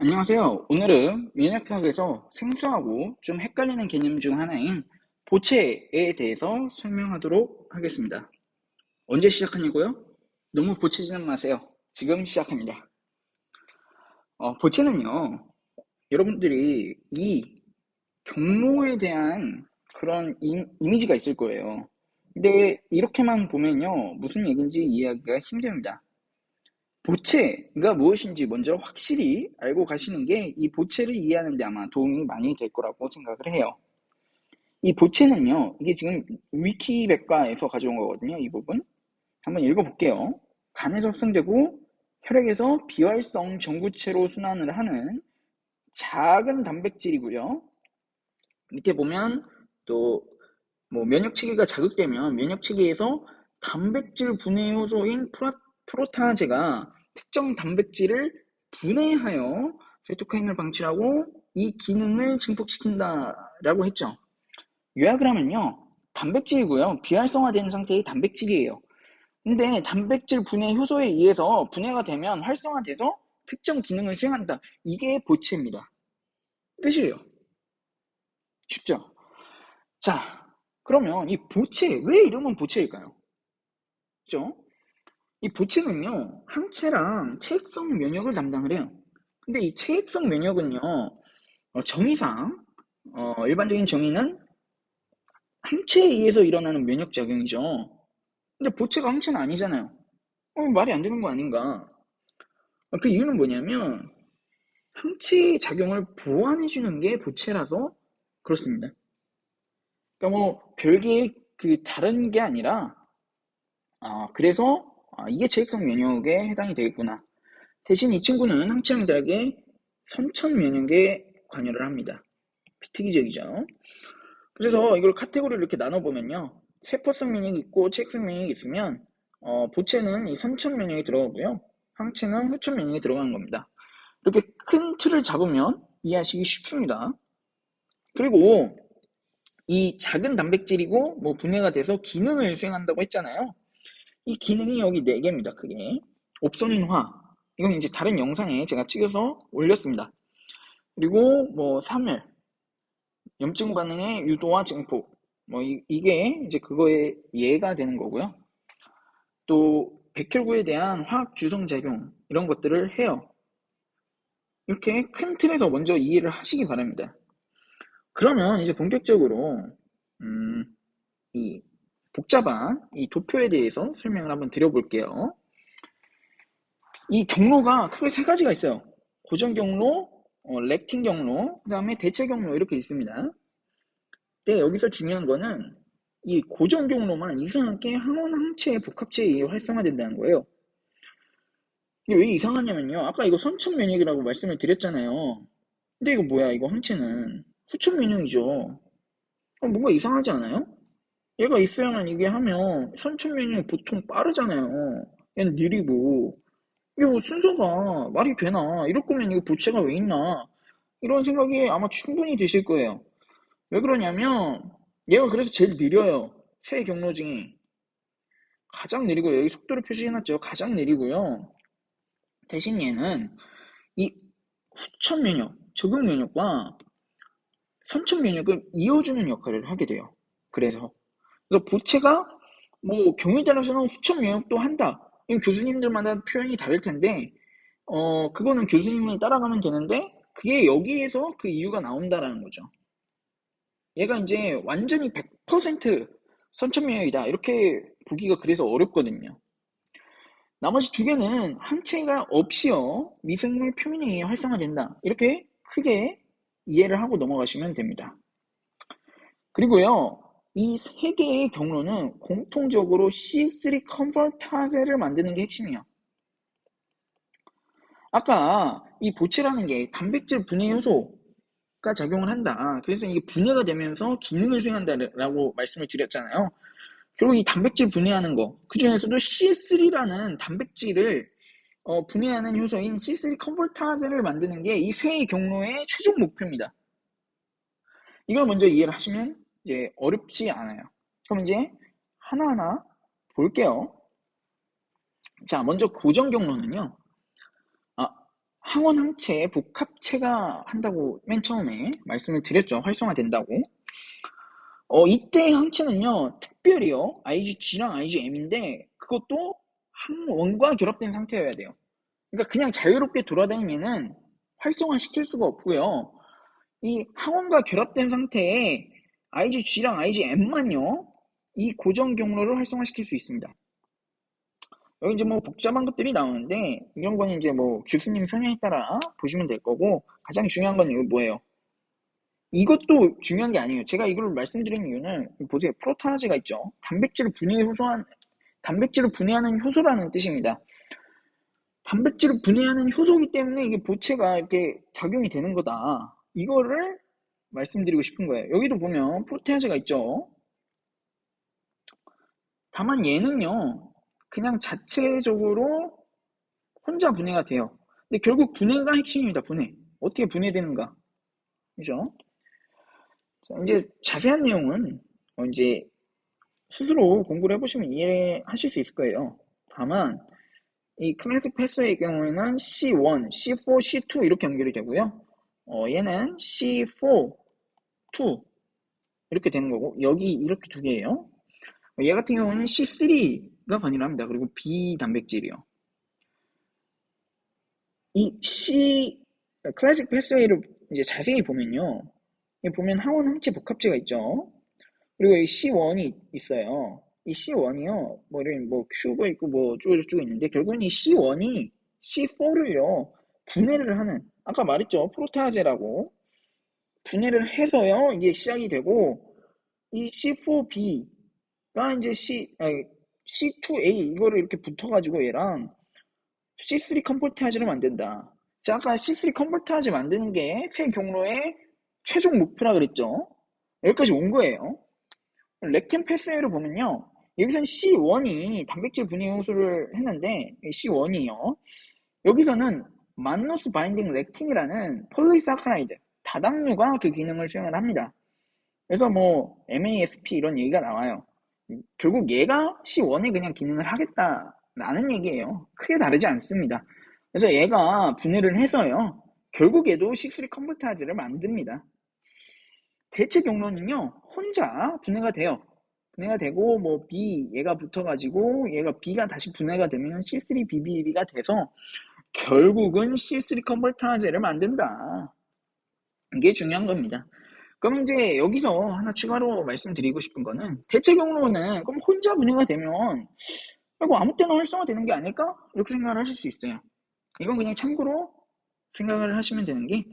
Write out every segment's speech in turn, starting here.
안녕하세요. 오늘은 면역학에서 생소하고 좀 헷갈리는 개념 중 하나인 보채에 대해서 설명하도록 하겠습니다. 언제 시작하냐고요? 너무 보채지는 마세요. 지금 시작합니다. 보채는요, 여러분들이 이 경로에 대한 그런 이미지가 있을 거예요. 근데 이렇게만 보면요, 무슨 얘기인지 이해하기가 힘듭니다. 보채가 무엇인지 먼저 확실히 알고 가시는 게 이 보채를 이해하는 데 아마 도움이 많이 될 거라고 생각을 해요. 이 보채는요, 이게 지금 위키백과에서 가져온 거거든요, 이 부분. 한번 읽어볼게요. 간에서 합성되고 혈액에서 비활성 전구체로 순환을 하는 작은 단백질이고요. 밑에 보면 또 뭐 면역체계가 자극되면 면역체계에서 단백질 분해 효소인 프로타제가 특정 단백질을 분해하여 세토카인을 방출하고 이 기능을 증폭시킨다라고 했죠. 요약을 하면요, 단백질이고요, 비활성화된 상태의 단백질이에요. 근데 단백질 분해 효소에 의해서 분해가 되면 활성화돼서 특정 기능을 수행한다. 이게 보채입니다. 끝이에요. 쉽죠? 자, 그러면 이 보채, 왜 이름은 보채일까요? 그죠? 이 보채는요, 항체랑 체액성 면역을 담당을 해요. 근데 이 체액성 면역은요, 정의상, 일반적인 정의는 항체에 의해서 일어나는 면역작용이죠. 근데 보채가 항체는 아니잖아요. 말이 안 되는 거 아닌가? 그 이유는 뭐냐면, 항체의 작용을 보완해주는 게 보채라서 그렇습니다. 그러니까 뭐, 별개의 그 다른 게 아니라, 그래서 이게 체액성 면역에 해당이 되겠구나. 대신 이 친구는 항체형들에게 선천 면역에 관여를 합니다. 특이적이죠. 그래서 이걸 카테고리를 이렇게 나눠보면요. 세포성 면역이 있고 체액성 면역이 있으면 보채는 이 선천 면역에 들어가고요. 항체는 후천 면역에 들어가는 겁니다. 이렇게 큰 틀을 잡으면 이해하시기 쉽습니다. 그리고 이 작은 단백질이고 뭐 분해가 돼서 기능을 수행한다고 했잖아요. 이 기능이 여기 4개입니다. 크게. 옵소닌화. 이건 이제 다른 영상에 제가 찍어서 올렸습니다. 그리고 뭐 사멸, 염증 반응의 유도와 증폭. 뭐 이게 이제 그거에 예가 되는 거고요. 또 백혈구에 대한 화학 주성 작용 이런 것들을 해요. 이렇게 큰 틀에서 먼저 이해를 하시기 바랍니다. 그러면 이제 본격적으로 이 복잡한 이 도표에 대해서 설명을 한번 드려볼게요. 이 경로가 크게 3가지가 있어요. 고정 경로, 렉틴 경로, 그 다음에 대체 경로 이렇게 있습니다. 근데 여기서 중요한 거는 이 고정 경로만 이상하게 항원 항체 복합체에 의해 활성화된다는 거예요. 이게 왜 이상하냐면요. 아까 이거 선천 면역이라고 말씀을 드렸잖아요. 근데 이거 뭐야? 이거 항체는 후천 면역이죠. 뭔가 이상하지 않아요? 얘가 있어야만 이게 하면 선천 면역이 보통 빠르잖아요. 얘는 느리고 이게 뭐 순서가 말이 되나? 이럴 거면 이거 보채가 왜 있나? 이런 생각이 아마 충분히 드실 거예요. 왜 그러냐면 얘가 그래서 제일 느려요. 세 경로 중에 가장 느리고 여기 속도를 표시해놨죠. 가장 느리고요. 대신 얘는 이 후천 면역, 적응 면역과 선천 면역을 이어주는 역할을 하게 돼요. 그래서 보채가 뭐 경우에 따라서는 후천 면역도 한다. 이 교수님들마다 표현이 다를 텐데 그거는 교수님을 따라가면 되는데 그게 여기에서 그 이유가 나온다라는 거죠. 얘가 이제 완전히 100% 선천면역이다 이렇게 보기가 그래서 어렵거든요. 나머지 2개는 항체가 없이요 미생물 표면에 의해 활성화된다 이렇게 크게 이해를 하고 넘어가시면 됩니다. 그리고요 이 3개의 경로는 공통적으로 C3 컨버터제를 만드는 게 핵심이에요. 아까 이 보채라는 게 단백질 분해 효소가 작용을 한다. 그래서 이게 분해가 되면서 기능을 수행한다라고 말씀을 드렸잖아요. 그리고 이 단백질 분해하는 거, 그 중에서도 C3라는 단백질을 분해하는 효소인 C3 컨버터제를 만드는 게 이 쇄의 경로의 최종 목표입니다. 이걸 먼저 이해를 하시면 이제 어렵지 않아요. 그럼 이제 하나하나 볼게요. 자, 먼저 고정 경로는요. 항원 항체 복합체가 한다고 맨 처음에 말씀을 드렸죠. 활성화된다고. 이때 항체는요, 특별히요, IgG랑 IgM인데, 그것도 항원과 결합된 상태여야 돼요. 그러니까 그냥 자유롭게 돌아다니는 얘는 활성화시킬 수가 없고요. 이 항원과 결합된 상태에 IgG랑 IgM만요, 이 고정 경로를 활성화시킬 수 있습니다. 여기 이제 뭐 복잡한 것들이 나오는데, 이런 거는 이제 뭐 교수님 성향에 따라 보시면 될 거고, 가장 중요한 건 이거 뭐예요? 이것도 중요한 게 아니에요. 제가 이걸 말씀드린 이유는, 보세요. 프로타아제가 있죠. 단백질을 분해하는 효소라는 뜻입니다. 단백질을 분해하는 효소이기 때문에 이게 보채가 이렇게 작용이 되는 거다. 이거를 말씀드리고 싶은 거예요. 여기도 보면 프로테아제가 있죠. 다만 얘는요, 그냥 자체적으로 혼자 분해가 돼요. 근데 결국 분해가 핵심입니다. 분해. 어떻게 분해되는가. 그죠? 자, 이제 자세한 내용은 이제 스스로 공부를 해보시면 이해하실 수 있을 거예요. 다만 이 클래식 패스웨이의 경우에는 C1, C4, C2 이렇게 연결이 되고요. 얘는 C4, 2 이렇게 되는 거고, 여기 이렇게 두 개예요. 얘 같은 경우는 C3가 관여합니다. 그리고 B 단백질이요. 이 클래식 패스웨이를 이제 자세히 보면요. 여기 보면 항원 항체 복합체가 있죠. 그리고 이 C1이 있어요. 이 C1이요. 뭐 이런 뭐 Q가 있고 뭐 어쩌고저쩌고 있는데, 결국은 이 C1이 C4를요. 분해를 하는, 아까 말했죠. 프로테아제라고. 분해를 해서요. 이게 시작이 되고, 이 C4B가 이제 C2A 이거를 이렇게 붙어가지고 얘랑 C3 컴포트하즈를 만든다. 자, 아까 C3 컴포트하즈 만드는 게 세 경로의 최종 목표라 그랬죠. 여기까지 온 거예요. 렉틴 패스웨이를 보면요. 여기서는 C1이 단백질 분해 요소를 했는데, C1이요. 여기서는 만노스 바인딩 렉틴이라는 폴리사카라이드, 다당류가 그 기능을 수행을 합니다. 그래서 뭐 MASP 이런 얘기가 나와요. 결국 얘가 C1에 그냥 기능을 하겠다라는 얘기예요. 크게 다르지 않습니다. 그래서 얘가 분해를 해서요. 결국 얘도 C3 컨버터즈를 만듭니다. 대체 경로는요. 혼자 분해가 돼요. 분해가 되고 뭐 B 얘가 붙어가지고 얘가 B가 다시 분해가 되면 C3BBB가 돼서 결국은 C3 컨버터즈를 만든다. 이게 중요한 겁니다. 그럼 이제 여기서 하나 추가로 말씀드리고 싶은 거는, 대체 경로는 그럼 혼자 분해가 되면 이거 아무 때나 활성화되는 게 아닐까? 이렇게 생각을 하실 수 있어요. 이건 그냥 참고로 생각을 하시면 되는 게,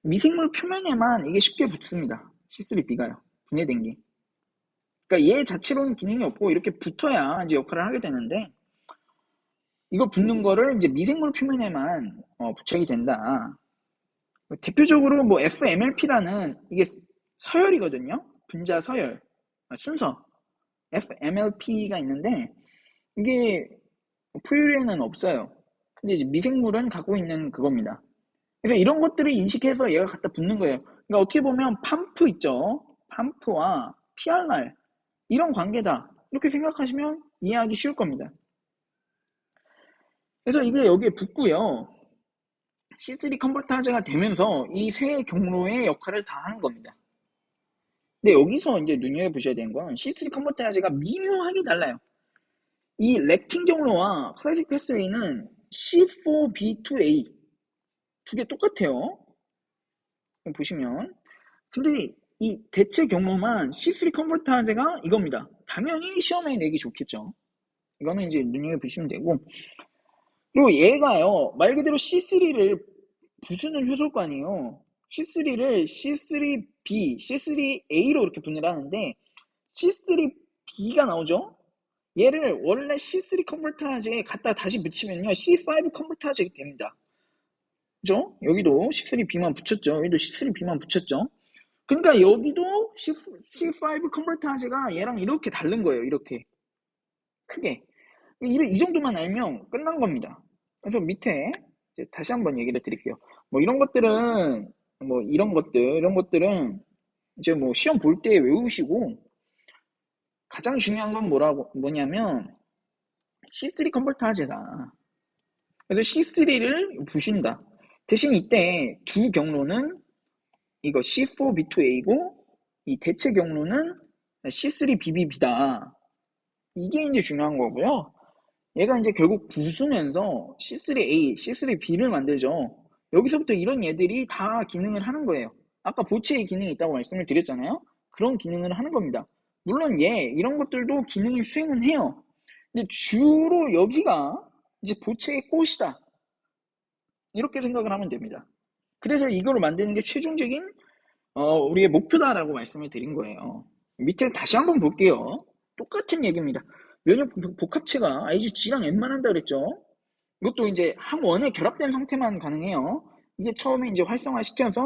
미생물 표면에만 이게 쉽게 붙습니다. C3B가요. 분해된 게. 그러니까 얘 자체로는 기능이 없고 이렇게 붙어야 이제 역할을 하게 되는데, 이거 붙는 거를 이제 미생물 표면에만 부착이 된다. 대표적으로 뭐 FMLP라는 이게 서열이거든요. 분자 서열, 순서 FMLP가 있는데, 이게 포유류에는 없어요. 근데 이제 미생물은 갖고 있는 그겁니다. 그래서 이런 것들을 인식해서 얘가 갖다 붙는 거예요. 그러니까 어떻게 보면 팜프 있죠. 팜프와 PRR 이런 관계다. 이렇게 생각하시면 이해하기 쉬울 겁니다. 그래서 이게 여기에 붙고요. C3 컨버터즈가 되면서 이 세 경로의 역할을 다 하는 겁니다. 근데 여기서 이제 눈여겨보셔야 되는 건 C3 컨버터즈가 미묘하게 달라요. 이 렉틴 경로와 클래식 패스웨이는 C4B2A 두 개 똑같아요. 보시면. 근데 이 대체 경로만 C3 컨버터즈가 이겁니다. 당연히 시험에 내기 좋겠죠. 이거는 이제 눈여겨보시면 되고. 그리고 얘가요, 말 그대로 C3를 부수는 효소일 거 아니에요. C3를 C3B, C3A로 이렇게 분해를 하는데, C3B가 나오죠? 얘를 원래 C3 컨버터즈에 갖다 다시 붙이면요, C5 컨버터즈가 됩니다. 그죠? 여기도 C3B만 붙였죠. 여기도 C3B만 붙였죠. 그러니까 여기도 C5 컨버터즈가 얘랑 이렇게 다른 거예요. 이렇게 크게. 이 정도만 알면 끝난 겁니다. 그래서 밑에 이제 다시 한번 얘기를 드릴게요. 뭐 이런 것들은 이런 것들은 이제 뭐 시험 볼 때 외우시고, 가장 중요한 건 뭐냐면 C3 컨버터즈다. 그래서 C3를 부신다. 대신 이때 두 경로는 이거 C4B2A고 이 대체 경로는 C3BBB다. 이게 이제 중요한 거고요. 얘가 이제 결국 부수면서 C3A, C3B를 만들죠. 여기서부터 이런 얘들이 다 기능을 하는 거예요. 아까 보체의 기능이 있다고 말씀을 드렸잖아요. 그런 기능을 하는 겁니다. 물론 이런 것들도 기능을 수행은 해요. 근데 주로 여기가 이제 보체의 꽃이다. 이렇게 생각을 하면 됩니다. 그래서 이거를 만드는 게 최종적인 우리의 목표다라고 말씀을 드린 거예요. 밑에 다시 한번 볼게요. 똑같은 얘기입니다. 면역 복합체가 IgG랑 M만 한다 그랬죠? 이것도 이제 항원에 결합된 상태만 가능해요. 이게 처음에 이제 활성화시켜서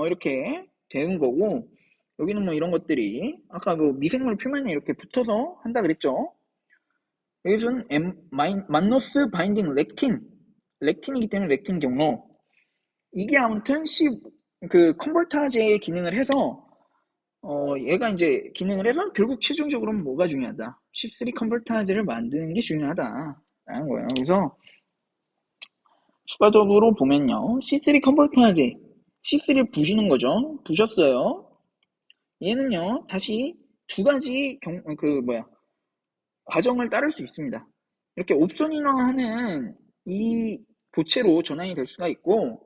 이렇게 되는 거고, 여기는 뭐 이런 것들이 아까 그 미생물 표면에 이렇게 붙어서 한다 그랬죠? 여기서는 만노스 바인딩 렉틴이기 때문에 렉틴 경로. 이게 아무튼 그 컨버터제의 기능을 해서 얘가 이제 기능을 해서 결국 최종적으로는 뭐가 중요하다? C3 컨버터제를 만드는 게 중요하다라는 거예요. 그래서 추가적으로 보면요, C3 컨버터제, C3를 부시는 거죠. 부셨어요. 얘는요, 다시 두 가지 과정을 따를 수 있습니다. 이렇게 옵손인화하는 이 보체로 전환이 될 수가 있고,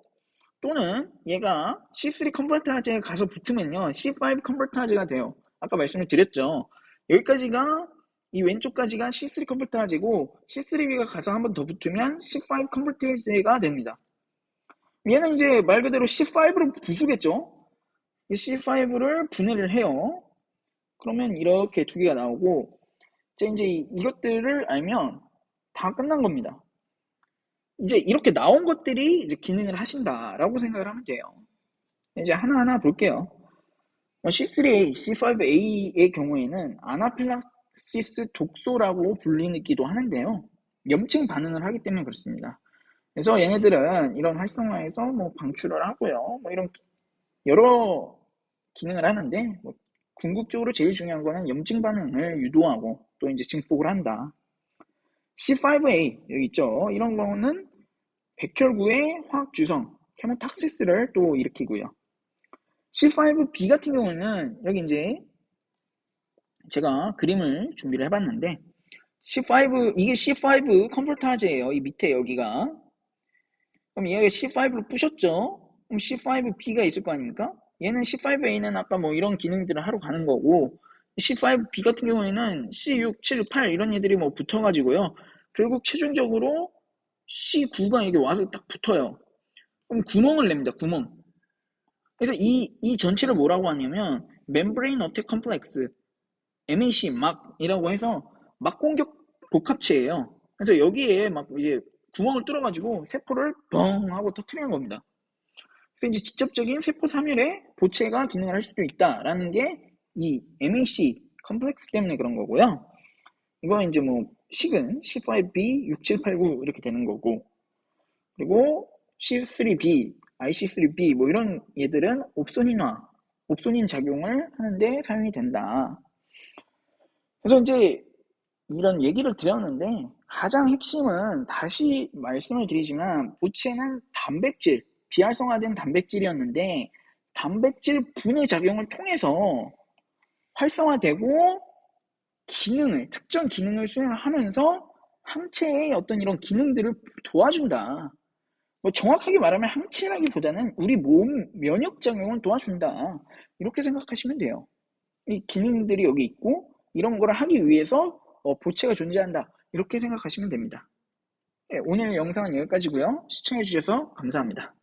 또는 얘가 C3 컨버터제에 가서 붙으면요, C5 컨버터제가 돼요. 아까 말씀을 드렸죠. 여기까지가 이 왼쪽까지가 C3 컨버터제고 C3B가 가서 한 번 더 붙으면 C5 컨버터제가 됩니다. 얘는 이제 말 그대로 C5로 부수겠죠. 이 C5를 분해를 해요. 그러면 이렇게 두 개가 나오고, 이제 이것들을 알면 다 끝난 겁니다. 이제 이렇게 나온 것들이 이제 기능을 하신다라고 생각을 하면 돼요. 이제 하나하나 볼게요. C3A, C5A의 경우에는 아나필락시스 독소라고 불리기도 하는데요. 염증 반응을 하기 때문에 그렇습니다. 그래서 얘네들은 이런 활성화에서 뭐 방출을 하고요. 뭐 이런 여러 기능을 하는데, 뭐 궁극적으로 제일 중요한 거는 염증 반응을 유도하고 또 이제 증폭을 한다. C5A 여기 있죠. 이런 거는 백혈구의 화학 주성, 헤모탁시스를 또 일으키고요. C5B 같은 경우는 여기 이제 제가 그림을 준비를 해봤는데 이게 C5 컨버터제예요. 이 밑에 여기가. 그럼 얘가 C5로 부셨죠? 그럼 C5B가 있을 거 아닙니까? 얘는 C5A는 아까 뭐 이런 기능들을 하러 가는 거고, C5B 같은 경우에는 C6, 7, 8 이런 애들이 뭐 붙어가지고요. 결국 최종적으로 C9가 여기 와서 딱 붙어요. 그럼 구멍을 냅니다. 구멍. 그래서 이 전체를 뭐라고 하냐면 멤브레인 어택 컴플렉스 MAC 막이라고 해서 막공격 복합체예요. 그래서 여기에 막 이제 구멍을 뚫어가지고 세포를 뻥 하고 터트리는 겁니다. 그래서 이제 직접적인 세포 사멸에 보체가 기능을 할 수도 있다라는 게 이 MAC 컴플렉스 때문에 그런 거고요. 이거 이제 뭐 식은 C5B 6789 이렇게 되는 거고, 그리고 C3B, IC3B 뭐 이런 얘들은 옵소닌 작용을 하는데 사용이 된다. 그래서 이제 이런 얘기를 드렸는데 가장 핵심은 다시 말씀을 드리지만 보체는 단백질, 비활성화된 단백질이었는데 단백질 분해 작용을 통해서 활성화되고 특정 기능을 수행하면서 항체의 어떤 이런 기능들을 도와준다. 뭐 정확하게 말하면 항체라기보다는 우리 몸 면역작용을 도와준다. 이렇게 생각하시면 돼요. 이 기능들이 여기 있고 이런 거를 하기 위해서 보체가 존재한다. 이렇게 생각하시면 됩니다. 네, 오늘 영상은 여기까지고요. 시청해주셔서 감사합니다.